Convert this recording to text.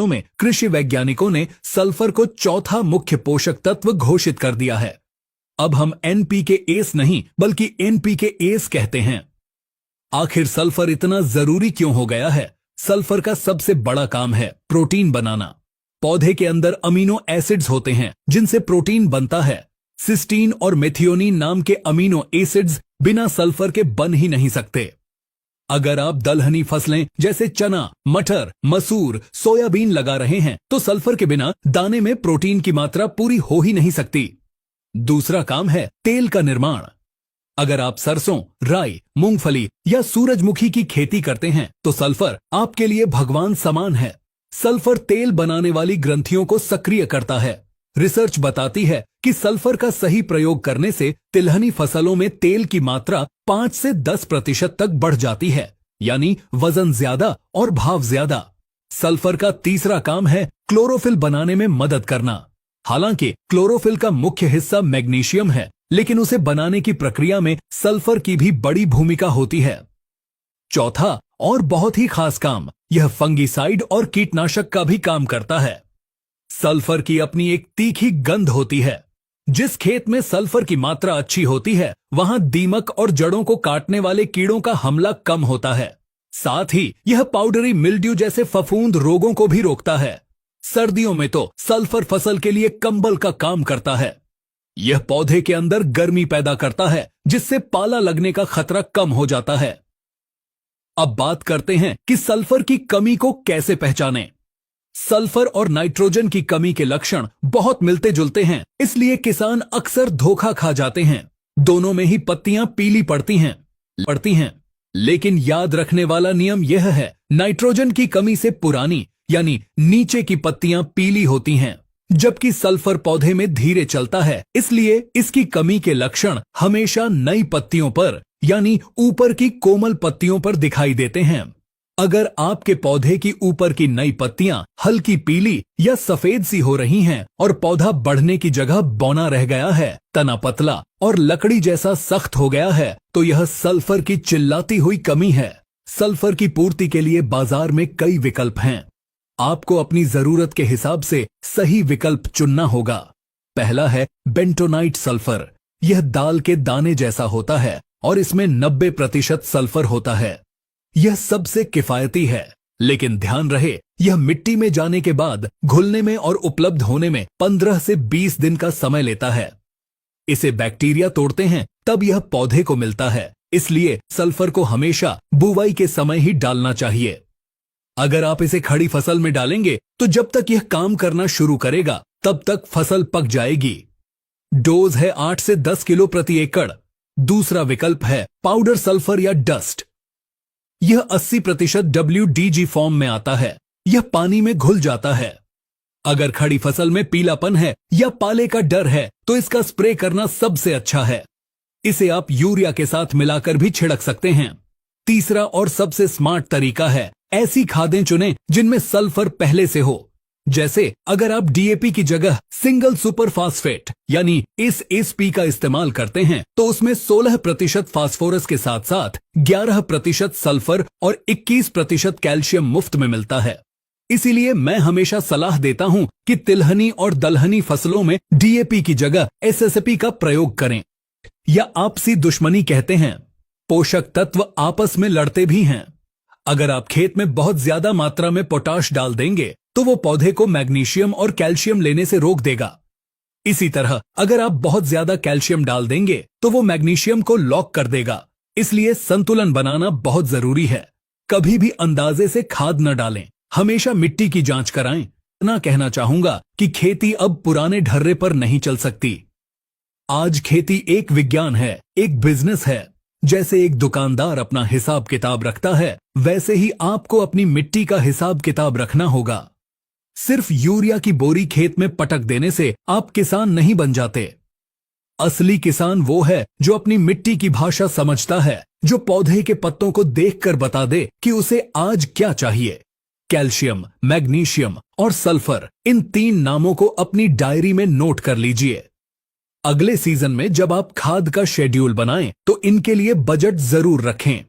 में कृषि वैज्ञानिकों ने सल्फर को चौथा मुख्य पोषक तत्व घोषित कर दिया है। अब हम NPK नहीं बल्कि NPKs कहते हैं। आखिर सल्फर इतना जरूरी क्यों हो गया है? सल्फर का सबसे बड़ा काम है प्रोटीन बनाना। पौधे के अंदर अमीनो एसिड्स होते हैं जिनसे प्रोटीन बनता है। सिस्टीन और मेथियोनिन नाम के अमीनो एसिड्स बिना सल्फर के बन ही नहीं सकते। अगर आप दलहनी फसलें जैसे चना, मटर, मसूर, सोयाबीन लगा रहे हैं तो सल्फर के बिना दाने में प्रोटीन की मात्रा पूरी हो ही नहीं सकती। दूसरा काम है तेल का निर्माण। अगर आप सरसों, राई, मूंगफली या सूरजमुखी की खेती करते हैं तो सल्फर आपके लिए भगवान समान है। सल्फर तेल बनाने वाली ग्रंथियों को सक्रिय करता है। रिसर्च बताती है कि सल्फर का सही प्रयोग करने से तिलहनी फसलों में तेल की मात्रा 5 से 10% तक बढ़ जाती है, यानी वजन ज्यादा और भाव ज्यादा। सल्फर का तीसरा काम है क्लोरोफिल बनाने में मदद करना। हालांकि क्लोरोफिल का मुख्य हिस्सा मैग्नीशियम है, लेकिन उसे बनाने की प्रक्रिया में सल्फर की भी बड़ी भूमिका होती है। चौथा और बहुत ही खास काम, यह फंगिसाइड और कीटनाशक का भी काम करता है। सल्फर की अपनी एक तीखी गंध होती है। जिस खेत में सल्फर की मात्रा अच्छी होती है वहां दीमक और जड़ों को काटने वाले कीड़ों का हमला कम होता है। साथ ही यह पाउडरी मिल्ड्यू जैसे फफूंद रोगों को भी रोकता है। सर्दियों में तो सल्फर फसल के लिए कंबल का काम करता है। यह पौधे के अंदर गर्मी पैदा करता है जिससे पाला लगने का खतरा कम हो जाता है। अब बात करते हैं कि सल्फर की कमी को कैसे पहचानें। सल्फर और नाइट्रोजन की कमी के लक्षण बहुत मिलते जुलते हैं, इसलिए किसान अक्सर धोखा खा जाते हैं। दोनों में ही पत्तियां पीली पड़ती हैं। लेकिन याद रखने वाला नियम यह है, नाइट्रोजन की कमी से पुरानी यानी नीचे की पत्तियां पीली होती हैं, जबकि सल्फर पौधे में धीरे चलता है, इसलिए इसकी कमी के लक्षण हमेशा नई पत्तियों पर यानी ऊपर की कोमल पत्तियों पर दिखाई देते हैं। अगर आपके पौधे की ऊपर की नई पत्तियां हल्की पीली या सफेद सी हो रही हैं और पौधा बढ़ने की जगह बौना रह गया है, तना पतला और लकड़ी जैसा सख्त हो गया है, तो यह सल्फर की चिल्लाती हुई कमी है। सल्फर की पूर्ति के लिए बाजार में कई विकल्प हैं। आपको अपनी जरूरत के हिसाब से सही विकल्प चुनना होगा। पहला है बेंटोनाइट सल्फर। यह दाल के दाने जैसा होता है और इसमें 90% सल्फर होता है। यह सबसे किफायती है, लेकिन ध्यान रहे यह मिट्टी में जाने के बाद घुलने में और उपलब्ध होने में 15 से 20 दिन का समय लेता है। इसे बैक्टीरिया तोड़ते हैं तब यह पौधे को मिलता है, इसलिए सल्फर को हमेशा बुवाई के समय ही डालना चाहिए। अगर आप इसे खड़ी फसल में डालेंगे तो जब तक यह काम करना शुरू करेगा तब तक फसल पक जाएगी। डोज है 8 से 10 किलो प्रति एकड़। दूसरा विकल्प है पाउडर सल्फर या डस्ट। यह 80% WDG फॉर्म में आता है। यह पानी में घुल जाता है। अगर खड़ी फसल में पीलापन है या पाले का डर है तो इसका स्प्रे करना सबसे अच्छा है। इसे आप यूरिया के साथ मिलाकर भी छिड़क सकते हैं। तीसरा और सबसे स्मार्ट तरीका है ऐसी खादें चुनें जिनमें सल्फर पहले से हो। जैसे अगर आप DAP की जगह सिंगल सुपर फास्फेट यानी इस SP का इस्तेमाल करते हैं तो उसमें 16% फास्फोरस के साथ साथ 11% सल्फर और 21% कैल्शियम मुफ्त में मिलता है। इसीलिए मैं हमेशा सलाह देता हूं कि तिलहनी और दलहनी फसलों में DAP की जगह SSP का प्रयोग करें। या आपसी दुश्मनी कहते हैं। पोषक तत्व आपस में लड़ते भी हैं। अगर आप खेत में बहुत ज्यादा मात्रा में पोटाश डाल देंगे तो वो पौधे को मैग्नीशियम और कैल्शियम लेने से रोक देगा। इसी तरह अगर आप बहुत ज्यादा कैल्शियम डाल देंगे तो वो मैग्नीशियम को लॉक कर देगा। इसलिए संतुलन बनाना बहुत जरूरी है। कभी भी अंदाजे से खाद न डालें, हमेशा मिट्टी की जांच कराएं। ना कहना चाहूंगा कि खेती अब पुराने ढर्रे पर नहीं चल सकती। आज खेती एक विज्ञान है, एक बिजनेस है। जैसे एक दुकानदार अपना हिसाब किताब रखता है, वैसे ही आपको अपनी मिट्टी का हिसाब किताब रखना होगा। सिर्फ यूरिया की बोरी खेत में पटक देने से आप किसान नहीं बन जाते। असली किसान वो है जो अपनी मिट्टी की भाषा समझता है, जो पौधे के पत्तों को देखकर बता दे कि उसे आज क्या चाहिए। कैल्शियम, मैग्नीशियम और सल्फर, इन 3 नामों को अपनी डायरी में नोट कर लीजिए। अगले सीजन में जब आप खाद का शेड्यूल बनाएं तो इनके लिए बजट जरूर रखें।